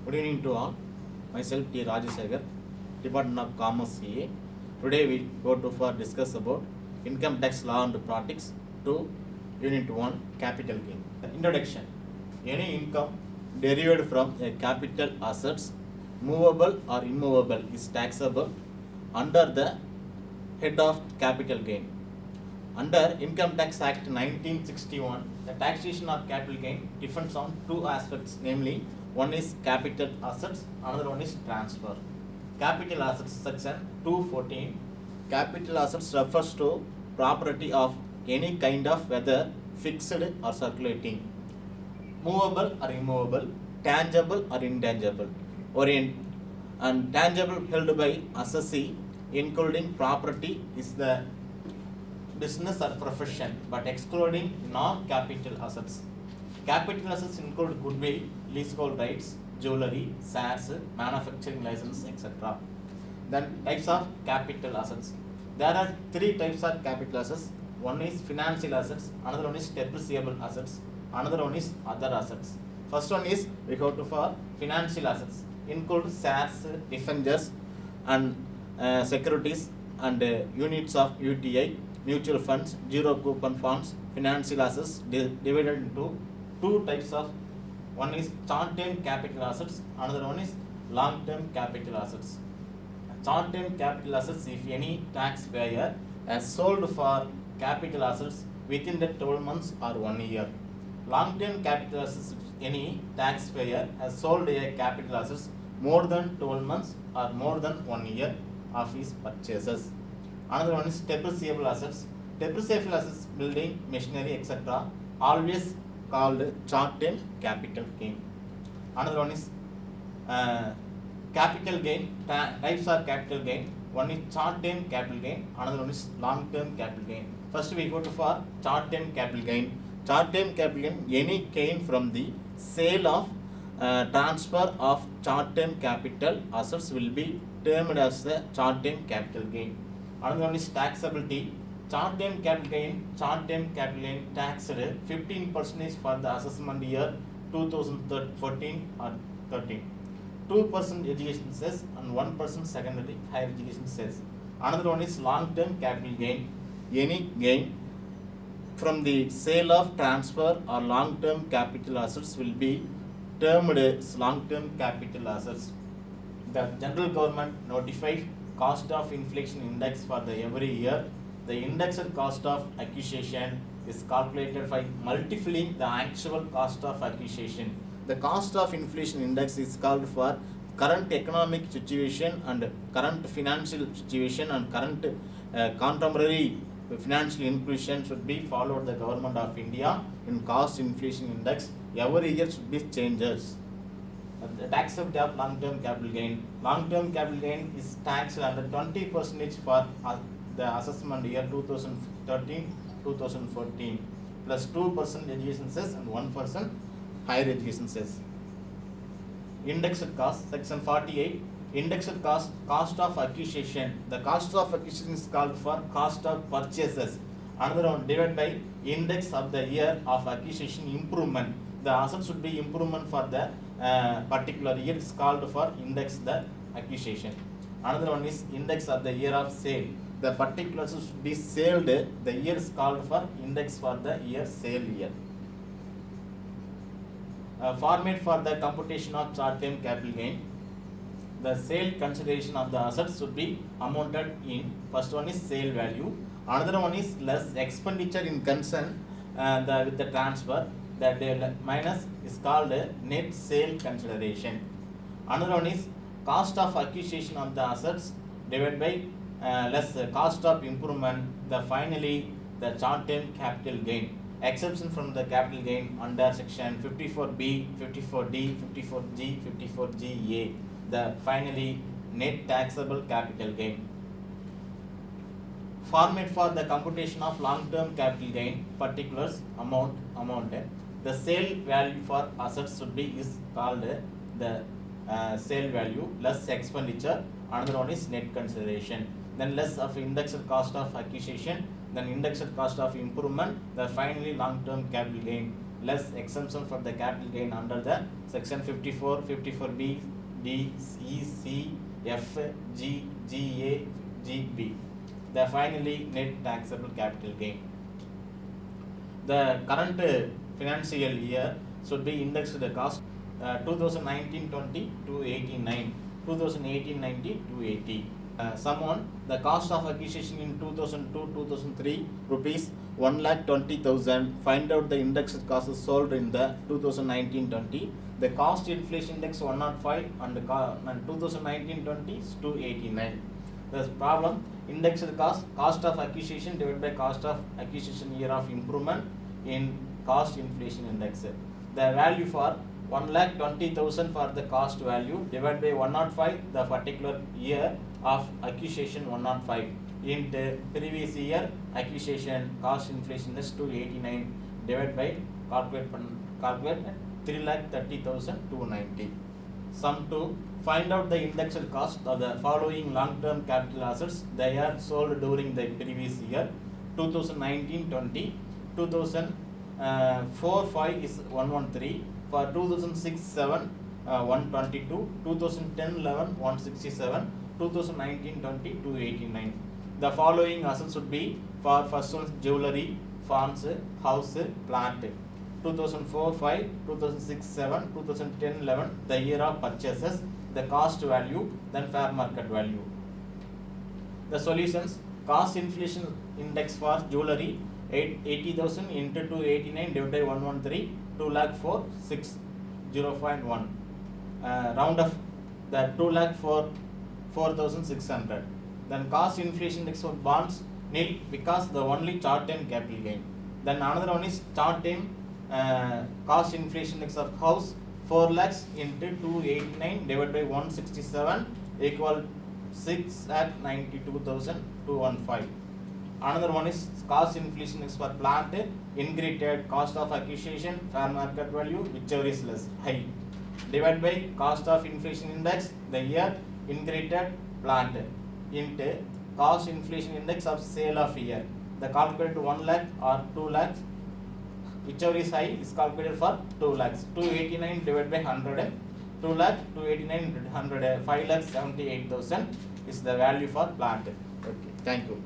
Good evening to all. Myself T. Rajasekhar, Department of Commerce CA. Today we go to for discuss about income tax law and practice 2, Unit 1, capital gain. Introduction. Any income derived from a capital assets, movable or immovable, is taxable under the head of capital gain. Under Income Tax Act 1961, the taxation of capital gain depends on two aspects, namely, one is capital assets, another one is transfer. Capital assets section 214. Capital assets refers to property of any kind of, whether fixed or circulating, movable or immovable, tangible or intangible, and tangible held by assessee, including property is the business or profession, but excluding non-capital assets. Capital assets include goodwill, leasehold rights, jewelry, shares, manufacturing license, etc. Then types of capital assets. There are three types of capital assets. One is financial assets, another one is depreciable assets, another one is other assets. First one is we go to for financial assets. Include shares, debentures, and securities and units of UTI, mutual funds, zero coupon funds. Financial assets divided into two types of, one is short-term capital assets, another one is long-term capital assets. Short-term capital assets, if any taxpayer has sold for capital assets within the 12 months or 1 year. Long-term capital assets, if any taxpayer has sold a capital assets more than 12 months or more than 1 year of his purchases. Another one is depreciable assets. Depreciable assets, building, machinery, etc., always called short-term capital gain. Another one is capital gain. Types of capital gain. One is short-term capital gain. Another one is long-term capital gain. First we go to for short-term capital gain. Short-term capital gain, any gain from the sale of transfer of short-term capital assets will be termed as the short-term capital gain. Another one is taxability. Short-term capital gain taxed 15% for the assessment year 2014 or 13. 2% education cess and 1% secondary higher education cess. Another one is long-term capital gain. Any gain from the sale of transfer or long-term capital assets will be termed as long-term capital assets. The general government notified cost of inflation index for the every year. The indexed cost of acquisition is calculated by multiplying the actual cost of acquisition. The cost of inflation index is called for current economic situation and current financial situation and current contemporary financial inclusion should be followed the government of India in cost inflation index. Every year should be changes. The taxability of long-term capital gain. Long-term capital gain is taxed under 20% for the assessment year 2013-2014 plus 2% education cess and 1% higher education cess. Indexed cost, section 48. Indexed cost of acquisition. The cost of acquisition is called for cost of purchases. Another one divided by index of the year of acquisition improvement. The asset should be improvement for the particular year is called for index the acquisition. Another one is index of the year of sale. The particulars should be sold. The year is called for index for the year sale year. Format for the computation of short-term capital gain. The sale consideration of the assets should be amounted in, first one is sale value, another one is less expenditure in concern with the transfer, that minus is called net sale consideration. Another one is cost of acquisition of the assets divided by less cost of improvement, the finally the short-term capital gain. Exception from the capital gain under section 54B, 54D, 54G, 54GA, the finally net taxable capital gain. Format for the computation of long-term capital gain, particulars, amount. The sale value for assets should be is called the sale value less expenditure. Another one is net consideration. Then less of indexed cost of acquisition, then indexed cost of improvement, the finally long-term capital gain less exemption for the capital gain under the section 54, 54B, D, E, C, F, G, G, A, G, B. The finally net taxable capital gain. The current financial year should be indexed the cost 2019-20 to 89, 2018-90 to 80. Someone the cost of acquisition in 2002-2003 rupees 1,20,000. Find out the indexed cost sold in the 2019-20. The cost inflation index 105 and 2019-20 is 289. The problem indexed cost of acquisition divided by cost of acquisition year of improvement in cost inflation index. The value for 1,20,000 for the cost value divided by 105 the particular year of acquisition 105 into previous year acquisition cost inflation index 289 divided by calculate 3,30,290. Sum 2. Find out the indexed cost of the following long-term capital assets. They are sold during the previous year 2019-20, 2004-5 is 113, for 2006-7 122, 2010-11 167, 2019-20 289. The following assets would be for first one jewelry, farms, house, plant. 2004-5, 2006-7, 2010-11 the year of purchases, the cost value, then fair market value. The solutions: cost inflation index for jewelry 80,000 into 289 divided by 113, 2,04,605.1. Round of the 2,04,600. Then cost inflation index for bonds nil because the only short term capital gain. Then another one is short term cost inflation index of house 4 lakhs into 289 divided by 167 equal 6,92,215. Another one is cost inflation index for plant ingredient cost of acquisition fair market value whichever is less high divided by cost of inflation index the year ingredient plant into cost inflation index of sale of year. The calculated 1 lakh or 2 lakhs whichever is high is calculated for 2 lakhs. 289 divided by 100, 2 lakh 289 100, 5,78,000 is the value for plant. Okay, thank you.